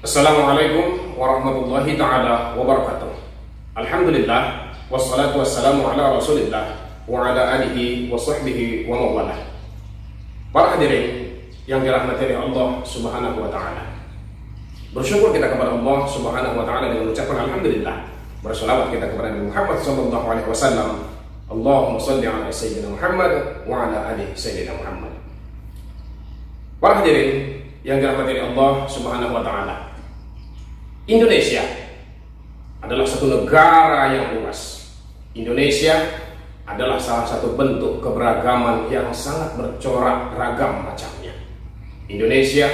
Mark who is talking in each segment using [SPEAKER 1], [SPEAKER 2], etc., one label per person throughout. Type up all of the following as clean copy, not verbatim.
[SPEAKER 1] Assalamualaikum warahmatullahi ta'ala wabarakatuh. Alhamdulillah, wassalatu wassalamu ala rasulillah wa ala alihi wa sahbihi wa mawalah. Para hadirin yang dirahmati oleh Allah subhanahu wa ta'ala, bersyukur kita kepada Allah subhanahu wa ta'ala dengan ucapan Alhamdulillah. Bersalawat kita kepada Nabi Muhammad sallallahu alaihi wasallam. Allahumma salli ala Sayyidina Muhammad wa ala alihi Sayyidina Muhammad. Para hadirin yang dirahmati oleh Allah subhanahu wa ta'ala, Indonesia adalah satu negara yang luas. Indonesia adalah salah satu bentuk keberagaman yang sangat bercorak ragam macamnya. Indonesia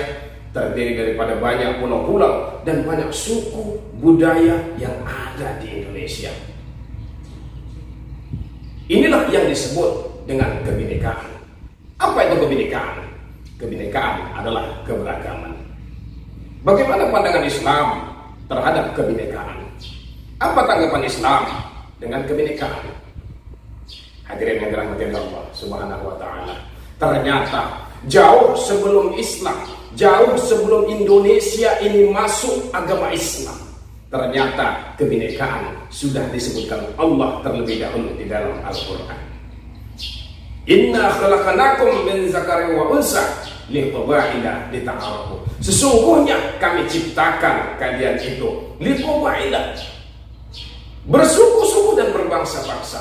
[SPEAKER 1] terdiri daripada banyak pulau-pulau dan banyak suku budaya yang ada di Indonesia. Inilah yang disebut dengan kebinekaan. Apa itu kebinekaan? Kebinekaan adalah keberagaman. Bagaimana pandangan Islam terhadap kebinekaan? Apa tanggapan Islam dengan kebinekaan? Hadirin yang dirahmati Allah subhanahu wa ta'ala, ternyata jauh sebelum Islam, jauh sebelum Indonesia ini masuk agama Islam, ternyata kebinekaan sudah disebutkan Allah terlebih dahulu di dalam Al-Quran. Inna khalaqnakum min zakarin wa unsa liqabaila lita'arafu. Sesungguhnya kami ciptakan kalian itu liqabaila, bersuku-suku dan berbangsa-bangsa,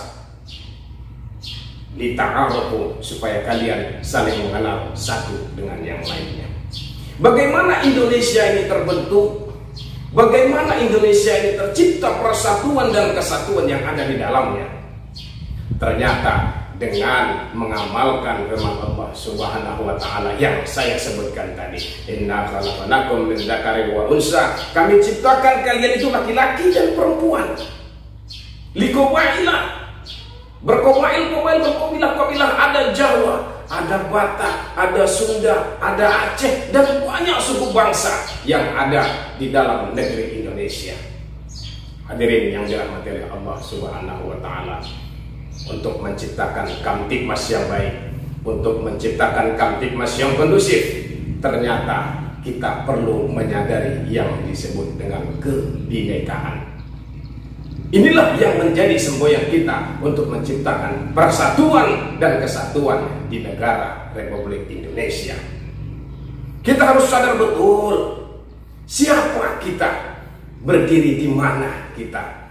[SPEAKER 1] lita'arafu, supaya kalian saling mengenal satu dengan yang lainnya. Bagaimana Indonesia ini terbentuk? Bagaimana Indonesia ini tercipta persatuan dan kesatuan yang ada di dalamnya? Ternyata dengan mengamalkan firman Allah subhanahu wa ta'ala yang saya sebutkan tadi. Inna khalaqnakum min dzakarin wa unsa, kami ciptakan kalian itu laki-laki dan perempuan. Liqabaila, berkabilah-kabilah, ada Jawa, ada Batak, ada Sunda, ada Aceh, dan banyak suku bangsa yang ada di dalam negeri Indonesia. Hadirin yang dirahmati oleh Allah subhanahu wa ta'ala, untuk menciptakan kamtipmas yang baik, untuk menciptakan kamtipmas yang kondusif, ternyata kita perlu menyadari yang disebut dengan kebinekaan. Inilah yang menjadi semboyan kita untuk menciptakan persatuan dan kesatuan di negara Republik Indonesia. Kita harus sadar betul siapa kita, berdiri di mana kita,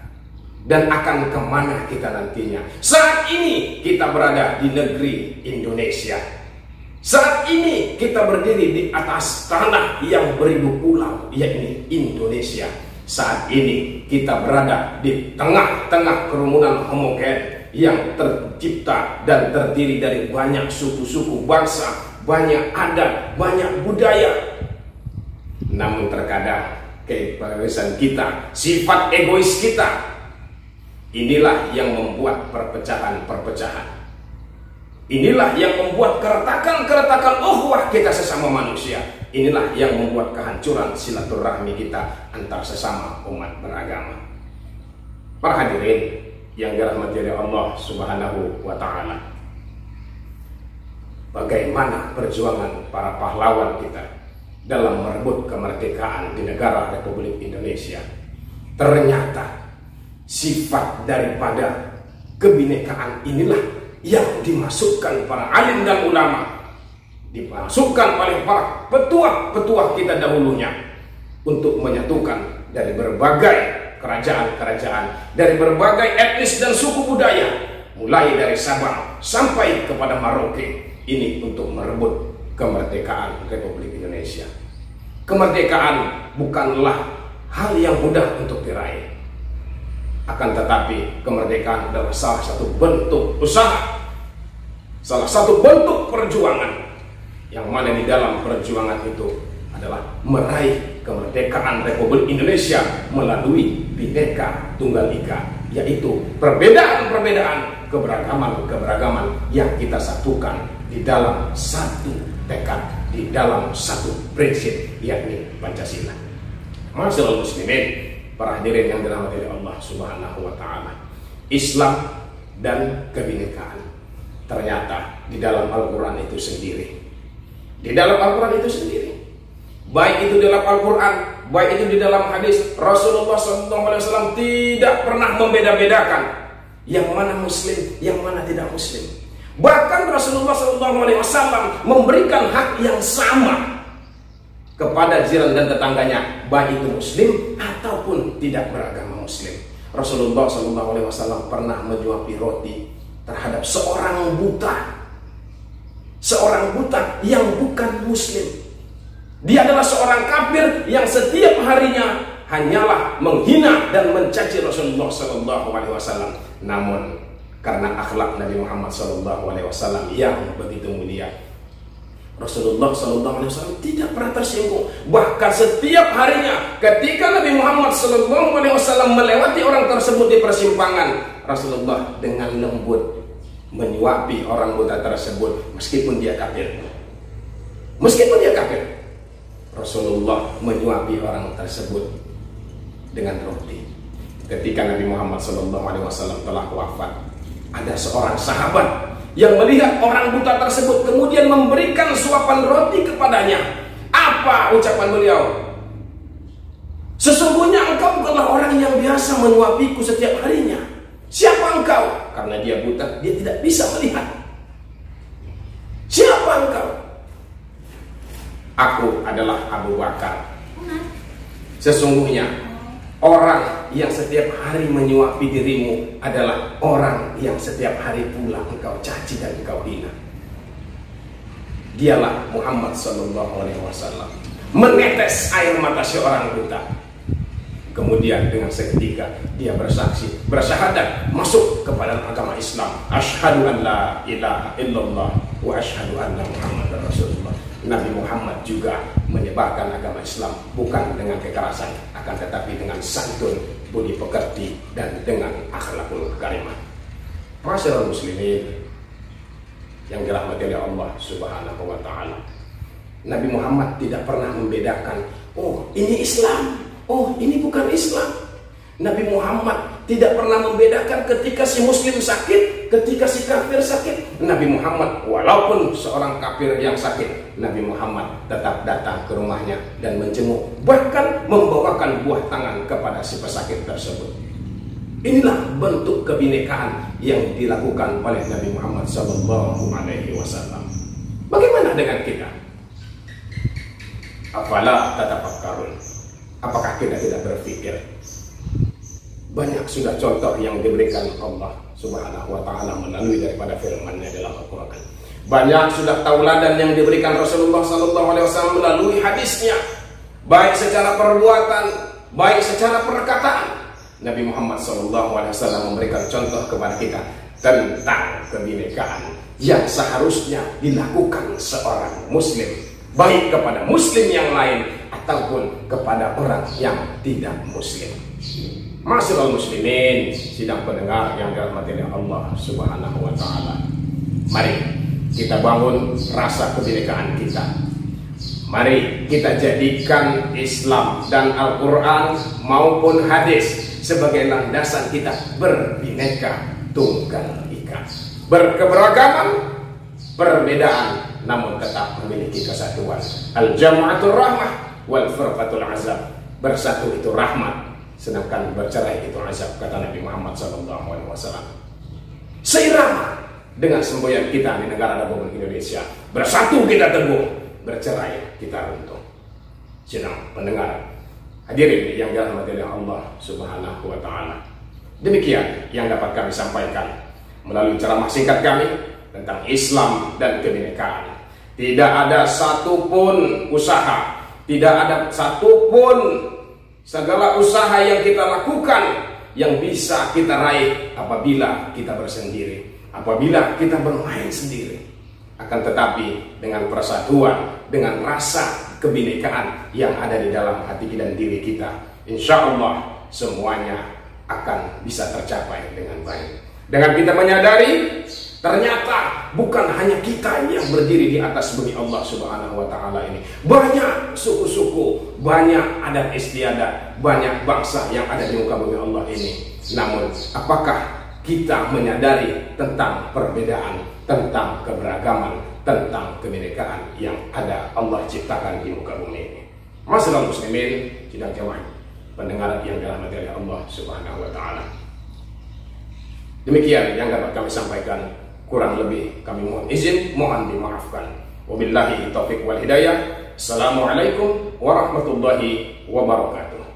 [SPEAKER 1] dan akan kemana kita nantinya. Saat ini kita berada di negeri Indonesia. Saat ini kita berdiri di atas tanah yang beribu pulau, yakni Indonesia. Saat ini kita berada di tengah-tengah kerumunan homogen yang tercipta dan terdiri dari banyak suku-suku bangsa, banyak adat, banyak budaya. Namun terkadang keegoisan kita, sifat egois kita, inilah yang membuat perpecahan-perpecahan. Inilah yang membuat keretakan-keretakan ukhuwah kita sesama manusia. Inilah yang membuat kehancuran silaturahmi kita antar sesama umat beragama. Para hadirin yang dirahmati oleh Allah subhanahu wa ta'ala, bagaimana perjuangan para pahlawan kita dalam merebut kemerdekaan di negara Republik Indonesia? Ternyata sifat daripada kebinekaan inilah yang dimasukkan para alim dan ulama, dimasukkan oleh para petuah-petuah kita dahulunya untuk menyatukan dari berbagai kerajaan-kerajaan, dari berbagai etnis dan suku budaya, mulai dari Sabang sampai kepada Merauke, ini untuk merebut kemerdekaan Republik Indonesia. Kemerdekaan bukanlah hal yang mudah untuk diraih. Akan tetapi kemerdekaan adalah salah satu bentuk usaha, salah satu bentuk perjuangan, yang mana di dalam perjuangan itu adalah meraih kemerdekaan Republik Indonesia melalui Bhinneka Tunggal Ika, yaitu perbedaan-perbedaan, keberagaman-keberagaman yang kita satukan di dalam satu tekad, di dalam satu prinsip, yakni Pancasila. Masyaallah muslimin, para hadirin yang dirahmati oleh Allah subhanahu wa ta'ala, Islam dan kebinekaan ternyata di dalam Al-Quran itu sendiri. Di dalam Al-Quran itu sendiri baik itu dalam Al-Quran, baik itu di dalam hadis. Rasulullah SAW tidak pernah membeda-bedakan yang mana muslim, yang mana tidak muslim. Bahkan Rasulullah SAW memberikan hak yang sama kepada jiran dan tetangganya, baik itu muslim ataupun tidak beragama muslim. Rasulullah SAW pernah menyuapi roti terhadap seorang buta yang bukan muslim. Dia adalah seorang kafir yang setiap harinya hanyalah menghina dan mencaci Rasulullah SAW. Namun karena akhlak Nabi Muhammad SAW yang begitu mulia, Rasulullah SAW tidak pernah tersinggung. Bahkan setiap harinya ketika Nabi Muhammad SAW melewati orang tersebut di persimpangan, Rasulullah dengan lembut menyuapi orang buta tersebut meskipun dia kafir. Rasulullah menyuapi orang tersebut dengan roti. Ketika Nabi Muhammad SAW telah wafat, ada seorang sahabat yang melihat orang buta tersebut kemudian memberikan suapan roti kepadanya. Apa ucapan beliau? Sesungguhnya engkau bukanlah orang yang biasa menyuapiku setiap harinya. Siapa engkau? Karena dia buta, dia tidak bisa melihat. Siapa engkau? Aku adalah Abu Bakar. Sesungguhnya orang yang setiap hari menyuapi dirimu adalah orang yang setiap hari pula engkau caci dan engkau hina. Dialah Muhammad SAW. Menetes air mata seorang buta. Kemudian dengan seketika dia bersaksi, bersyahadat masuk kepada agama Islam. Asyhadu an la ilaha illallah wa asyhadu anna Muhammadar Rasulullah. Nabi Muhammad juga menyebarkan agama Islam bukan dengan kekerasan, akan tetapi dengan santun, budi pekerti, dan dengan akhlakul karimah. Masyaallah muslimin yang dirahmati oleh Allah Subhanahu wa taala. Nabi Muhammad tidak pernah membedakan, oh ini Islam, oh ini bukan Islam. Nabi Muhammad tidak pernah membedakan ketika si muslim sakit, ketika si kafir sakit. Nabi Muhammad walaupun seorang kafir yang sakit, Nabi Muhammad tetap datang ke rumahnya dan menjenguk, bahkan membawakan buah tangan kepada si pesakit tersebut. Inilah bentuk kebinekaan yang dilakukan oleh Nabi Muhammad SAW. Bagaimana dengan kita? Afala tatafakkarun? Apakah kita tidak berpikir? Banyak sudah contoh yang diberikan Allah Subhanahu wa taala melalui daripada firman-Nya dalam Al-Qur'an. Banyak sudah tauladan yang diberikan Rasulullah SAW melalui hadisnya, baik secara perbuatan, baik secara perkataan. Nabi Muhammad SAW memberikan contoh kepada kita tentang kebinekaan yang seharusnya dilakukan seorang muslim, baik kepada muslim yang lain ataupun kepada orang yang tidak muslim. Masyaallah muslimin, sidang pendengar yang dirahmati oleh Allah Subhanahu wa taala. Mari kita bangun rasa kebinekaan kita. Mari kita jadikan Islam dan Al-Qur'an maupun hadis sebagai landasan kita berbineka tunggal ika. Berkeberagaman, perbedaan, namun tetap memiliki kesatuan. Al-jam'atul rahmah wal furqatul azab. Bersatu itu rahmat, sedangkan bercerai itu azab, kata Nabi Muhammad SAW. Seirama dengan semboyan kita di negara Republik Indonesia. Bersatu kita teguh, bercerai kita runtuh. Sidang pendengar, hadirin yang dirahmati oleh Allah Subhanahu wa taala. Demikian yang dapat kami sampaikan melalui ceramah singkat kami tentang Islam dan kebinekaan. Tidak ada satupun usaha, tidak ada satupun segala usaha yang kita lakukan yang bisa kita raih apabila kita bersendiri, apabila kita bermain sendiri. Akan tetapi dengan persatuan, dengan rasa kebinekaan yang ada di dalam hati dan diri kita, insya Allah semuanya akan bisa tercapai dengan baik. Dengan kita menyadari ternyata bukan hanya kita yang berdiri di atas bumi Allah Subhanahu wa taala ini. Banyak suku-suku, banyak adat istiadat, banyak bangsa yang ada di muka bumi Allah ini. Namun, apakah kita menyadari tentang perbedaan, tentang keberagaman, tentang kebinekaan yang ada Allah ciptakan di muka bumi ini? Masyaallah muslimin, sidang jamaah pendengar yang dirahmati oleh Allah Subhanahu wa taala. Demikian yang dapat kami sampaikan, kurang lebih kami mohon izin, mohon dimaafkan. Wabillahi taufiq wal hidayah. Assalamualaikum warahmatullahi wabarakatuh.